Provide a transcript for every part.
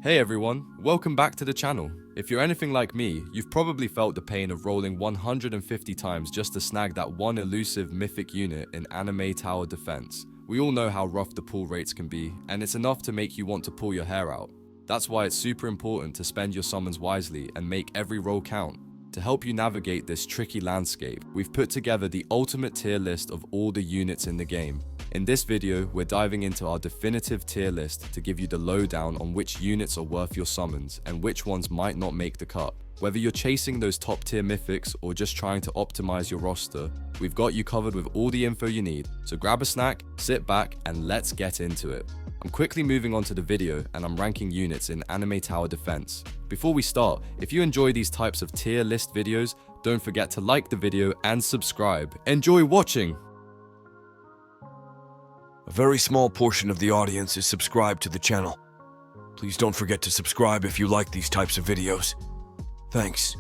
Hey everyone, welcome back to the channel. If you're anything like me, you've probably felt the pain of rolling 150 times just to snag that one elusive mythic unit in Anime Tower Defense. We all know how rough the pull rates can be, and it's enough to make you want to pull your hair out. That's why it's super important to spend your summons wisely and make every roll count. To help you navigate this tricky landscape, we've put together the ultimate tier list of all the units in the game. In this video, we're diving into our definitive tier list to give you the lowdown on which units are worth your summons and which ones might not make the cut. Whether you're chasing those top tier mythics or just trying to optimize your roster, we've got you covered with all the info you need. So grab a snack, sit back, and let's get into it. I'm quickly moving on to the video and I'm ranking units in Anime Tower Defense. Before we start, if you enjoy these types of tier list videos, don't forget to like the video and subscribe. Enjoy watching! A very small portion of the audience is subscribed to the channel. Please don't forget to subscribe if you like these types of videos. Thanks.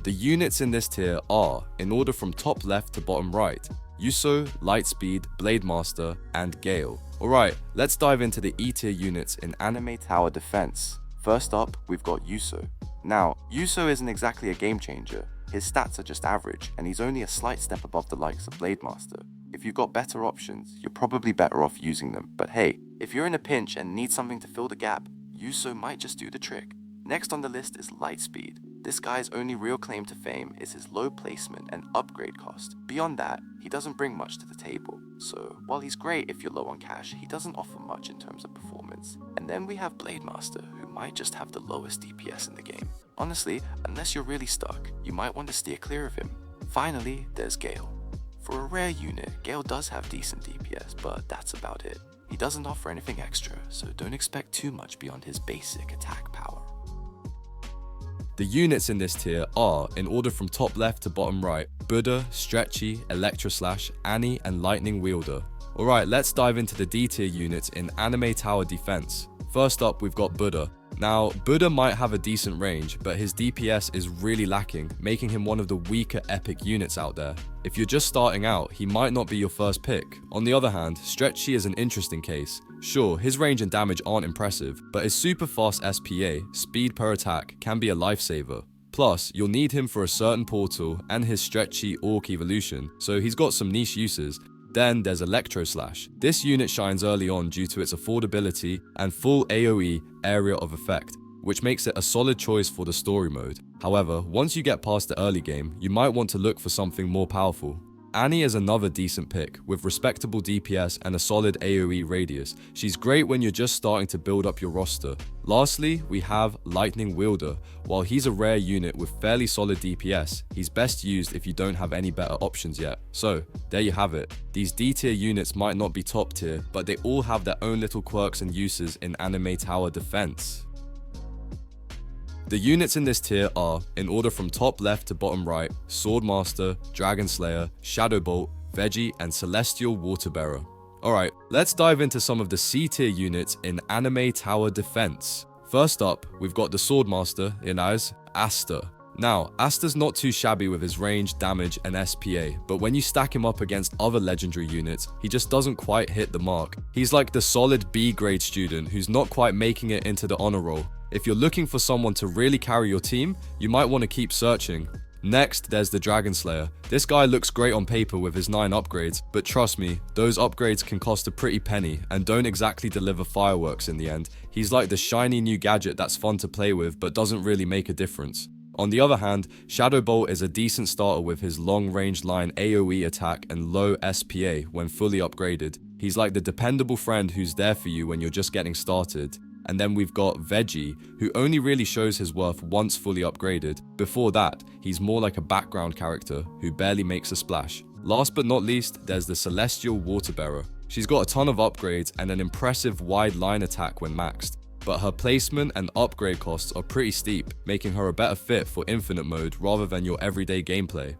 The units in this tier are, in order from top left to bottom right, Yuso, Lightspeed, Blademaster, and Gale. Alright, let's dive into the E tier units in Anime Tower Defense. First up, we've got Yuso. Now, Yuso isn't exactly a game changer. His stats are just average, and he's only a slight step above the likes of Blademaster. If you've got better options, you're probably better off using them. But hey, if you're in a pinch and need something to fill the gap, Yuso might just do the trick. Next on the list is Lightspeed. This guy's only real claim to fame is his low placement and upgrade cost. Beyond that, he doesn't bring much to the table. So, while he's great if you're low on cash, he doesn't offer much in terms of performance. And then we have Blademaster, who might just have the lowest DPS in the game. Honestly, unless you're really stuck, you might want to steer clear of him. Finally, there's Gale. For a rare unit, Gale does have decent DPS, but that's about it. He doesn't offer anything extra, so don't expect too much beyond his basic attack power. The units in this tier are, in order from top left to bottom right, Buddha, Stretchy, Electroslash, Annie, and Lightning Wielder. Alright, let's dive into the D tier units in Anime Tower Defense. First up, we've got Buddha. Now, Buddha might have a decent range, but his DPS is really lacking, making him one of the weaker epic units out there. If you're just starting out, he might not be your first pick. On the other hand, Stretchy is an interesting case. Sure, his range and damage aren't impressive, but his super fast SPA, speed per attack, can be a lifesaver. Plus, you'll need him for a certain portal and his Stretchy Orc evolution, so he's got some niche uses. Then there's Electroslash. This unit shines early on due to its affordability and full AoE area of effect, which makes it a solid choice for the story mode. However, once you get past the early game, you might want to look for something more powerful. Annie is another decent pick, with respectable DPS and a solid AoE radius. She's great when you're just starting to build up your roster. Lastly, we have Lightning Wielder. While he's a rare unit with fairly solid DPS, he's best used if you don't have any better options yet. So, there you have it. These D tier units might not be top tier, but they all have their own little quirks and uses in Anime Tower Defense. The units in this tier are, in order from top left to bottom right, Swordmaster, Dragon Slayer, Shadowbolt, Veggie, and Celestial Waterbearer. Alright, let's dive into some of the C tier units in Anime Tower Defense. First up, we've got the Swordmaster in as Asta. Now, Asta's not too shabby with his range, damage, and SPA, but when you stack him up against other legendary units, he just doesn't quite hit the mark. He's like the solid B grade student who's not quite making it into the honor roll. If you're looking for someone to really carry your team, you might want to keep searching. Next, there's the Dragon Slayer. This guy looks great on paper with his 9 upgrades, but trust me, those upgrades can cost a pretty penny and don't exactly deliver fireworks in the end. He's like the shiny new gadget that's fun to play with but doesn't really make a difference. On the other hand, Shadowbolt is a decent starter with his long-range line AoE attack and low SPA when fully upgraded. He's like the dependable friend who's there for you when you're just getting started. And then we've got Veggie, who only really shows his worth once fully upgraded. Before that, he's more like a background character who barely makes a splash. Last but not least, there's the Celestial Waterbearer. She's got a ton of upgrades and an impressive wide line attack when maxed, but her placement and upgrade costs are pretty steep, making her a better fit for infinite mode rather than your everyday gameplay.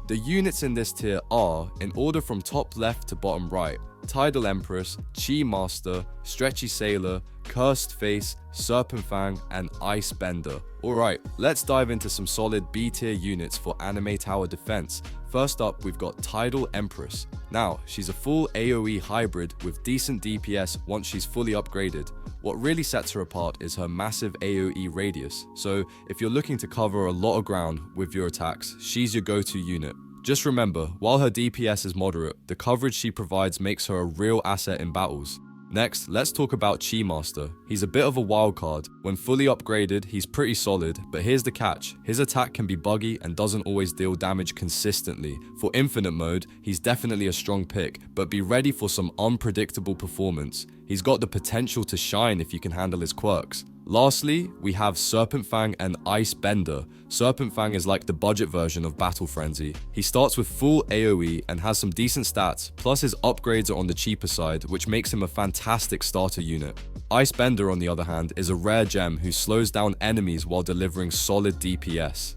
The units in this tier are, in order from top left to bottom right, Tidal Empress, Chi Master, Stretchy Sailor, Cursed Face, Serpent Fang, and Ice Bender. Alright, let's dive into some solid B tier units for anime tower defense. First up, we've got Tidal Empress. Now, she's a full AoE hybrid with decent DPS once she's fully upgraded. What really sets her apart is her massive AoE radius, so if you're looking to cover a lot of ground with your attacks, she's your go-to unit. Just remember, while her DPS is moderate, the coverage she provides makes her a real asset in battles. Next, let's talk about Chi Master. He's a bit of a wild card. When fully upgraded, he's pretty solid, but here's the catch. His attack can be buggy and doesn't always deal damage consistently. For Infinite mode, he's definitely a strong pick, but be ready for some unpredictable performance. He's got the potential to shine if you can handle his quirks. Lastly, we have Serpent Fang and Ice Bender. Serpent Fang is like the budget version of Battle Frenzy. He starts with full AoE and has some decent stats, plus his upgrades are on the cheaper side, which makes him a fantastic starter unit. Ice Bender, on the other hand, is a rare gem who slows down enemies while delivering solid DPS.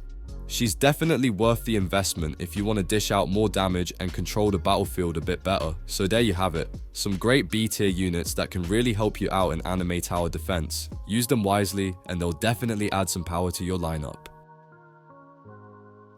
She's definitely worth the investment if you want to dish out more damage and control the battlefield a bit better. So there you have it. Some great B tier units that can really help you out in anime tower defense. Use them wisely and they'll definitely add some power to your lineup.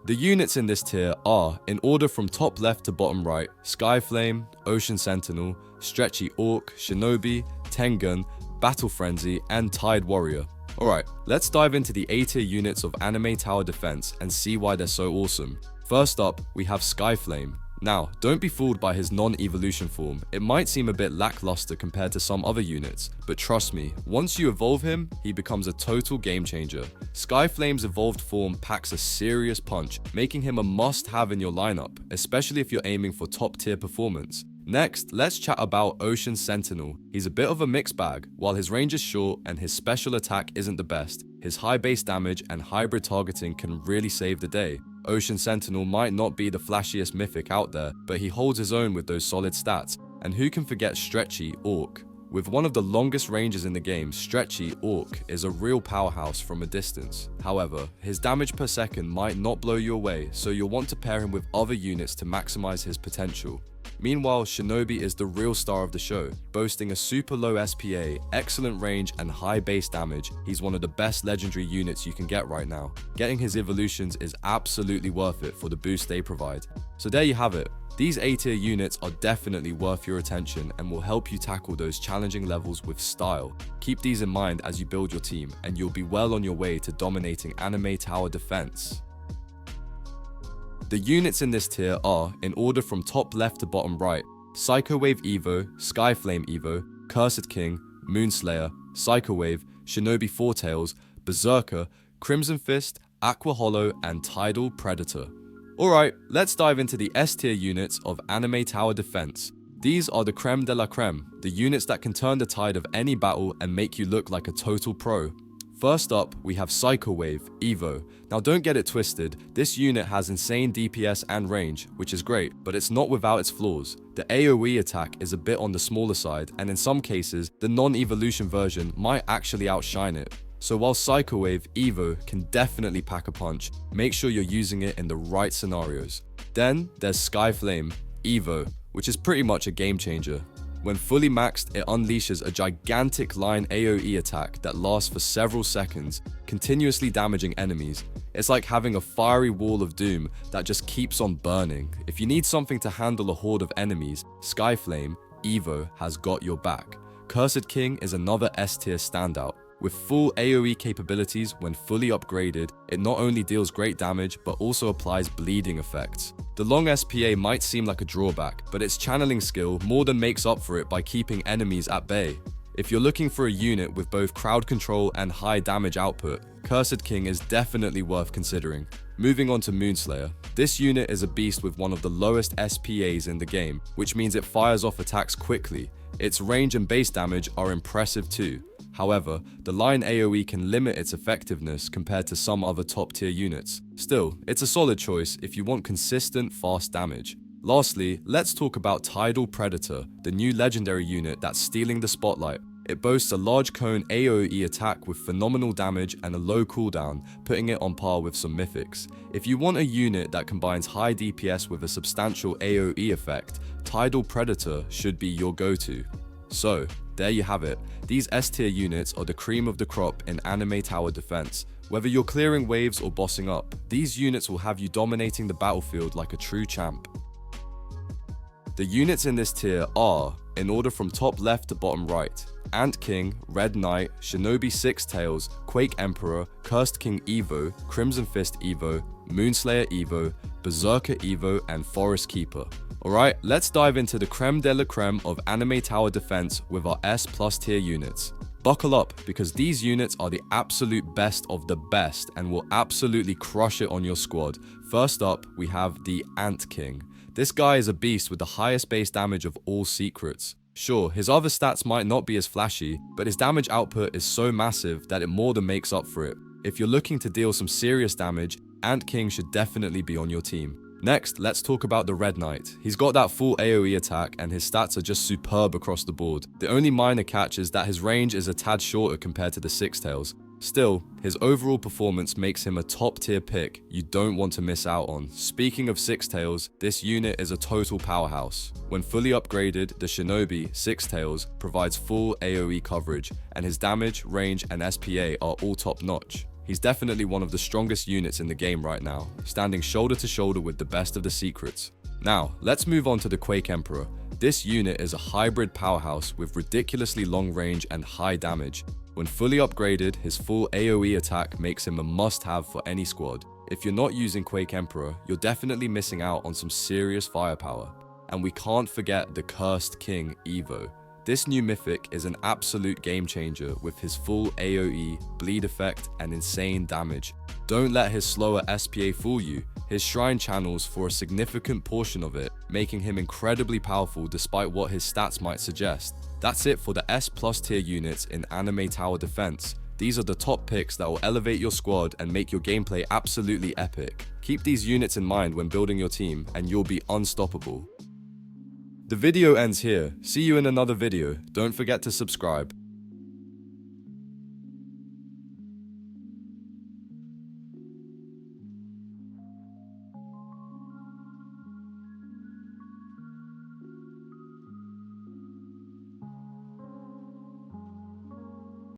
The units in this tier are, in order from top left to bottom right, Skyflame, Ocean Sentinel, Stretchy Orc, Shinobi, Tengen, Battle Frenzy, and Tide Warrior. Alright, let's dive into the A tier units of anime tower defense and see why they're so awesome. First up, we have Skyflame. Now, don't be fooled by his non-evolution form. It might seem a bit lackluster compared to some other units, but trust me, once you evolve him, he becomes a total game changer. Skyflame's evolved form packs a serious punch, making him a must-have in your lineup, especially if you're aiming for top-tier performance. Next, let's chat about Ocean Sentinel. He's a bit of a mixed bag. While his range is short and his special attack isn't the best, his high base damage and hybrid targeting can really save the day. Ocean Sentinel might not be the flashiest mythic out there, but he holds his own with those solid stats. And who can forget Stretchy Orc? With one of the longest ranges in the game, Stretchy Orc is a real powerhouse from a distance. However, his damage per second might not blow you away, so you'll want to pair him with other units to maximize his potential. Meanwhile, Shinobi is the real star of the show. Boasting a super low SPA, excellent range, and high base damage, he's one of the best legendary units you can get right now. Getting his evolutions is absolutely worth it for the boost they provide. So there you have it. These A tier units are definitely worth your attention and will help you tackle those challenging levels with style. Keep these in mind as you build your team, and you'll be well on your way to dominating anime tower defense. The units in this tier are, in order from top left to bottom right, Psycho Wave Evo, Skyflame Evo, Cursed King, Moonslayer, Psycho Wave, Shinobi Fourtails, Berserker, Crimson Fist, Aqua Hollow, and Tidal Predator. Alright, let's dive into the S tier units of anime tower defense. These are the creme de la creme, the units that can turn the tide of any battle and make you look like a total pro. First up, we have Psycho Wave Evo. Now don't get it twisted, this unit has insane DPS and range, which is great, but it's not without its flaws. The AoE attack is a bit on the smaller side, and in some cases, the non-evolution version might actually outshine it. So while Psycho Wave Evo can definitely pack a punch, make sure you're using it in the right scenarios. Then there's Skyflame Evo, which is pretty much a game changer. When fully maxed, it unleashes a gigantic line AoE attack that lasts for several seconds, continuously damaging enemies. It's like having a fiery wall of doom that just keeps on burning. If you need something to handle a horde of enemies, Skyflame Evo has got your back. Cursed King is another S tier standout. With full AoE capabilities when fully upgraded, it not only deals great damage, but also applies bleeding effects. The long SPA might seem like a drawback, but its channeling skill more than makes up for it by keeping enemies at bay. If you're looking for a unit with both crowd control and high damage output, Cursed King is definitely worth considering. Moving on to Moonslayer. This unit is a beast with one of the lowest SPAs in the game, which means it fires off attacks quickly. Its range and base damage are impressive too. However, the line AoE can limit its effectiveness compared to some other top tier units. Still, it's a solid choice if you want consistent, fast damage. Lastly, let's talk about Tidal Predator, the new legendary unit that's stealing the spotlight. It boasts a large cone AoE attack with phenomenal damage and a low cooldown, putting it on par with some mythics. If you want a unit that combines high DPS with a substantial AoE effect, Tidal Predator should be your go-to. So, There you have it. These S tier units are the cream of the crop in anime tower defense. Whether you're clearing waves or bossing up, these units will have you dominating the battlefield like a true champ. The units in this tier are, in order from top left to bottom right, Ant King, Red Knight, Shinobi Six Tails, Quake Emperor, Cursed King Evo, Crimson Fist Evo, Moonslayer Evo, Berserker Evo, and Forest Keeper. Alright, let's dive into the creme de la creme of anime tower defense with our S+ tier units. Buckle up, because these units are the absolute best of the best and will absolutely crush it on your squad. First up, we have the Ant King. This guy is a beast with the highest base damage of all secrets. Sure, his other stats might not be as flashy, but his damage output is so massive that it more than makes up for it. If you're looking to deal some serious damage, Ant King should definitely be on your team. Next, let's talk about the Red Knight. He's got that full AoE attack and his stats are just superb across the board. The only minor catch is that his range is a tad shorter compared to the Six Tails. Still, his overall performance makes him a top tier pick you don't want to miss out on. Speaking of Six Tails, this unit is a total powerhouse. When fully upgraded, the Shinobi Six Tails provides full AoE coverage, and his damage, range, and SPA are all top notch. He's definitely one of the strongest units in the game right now, standing shoulder to shoulder with the best of the secrets. Now, let's move on to the Quake Emperor. This unit is a hybrid powerhouse with ridiculously long range and high damage. When fully upgraded, his full AoE attack makes him a must-have for any squad. If you're not using Quake Emperor, you're definitely missing out on some serious firepower. And we can't forget the Cursed King Evo. This new mythic is an absolute game changer with his full AoE, bleed effect, and insane damage. Don't let his slower SPA fool you. His shrine channels for a significant portion of it, making him incredibly powerful despite what his stats might suggest. That's it for the S+ tier units in anime tower defense. These are the top picks that will elevate your squad and make your gameplay absolutely epic. Keep these units in mind when building your team and you'll be unstoppable. The video ends here. See you in another video. Don't forget to subscribe.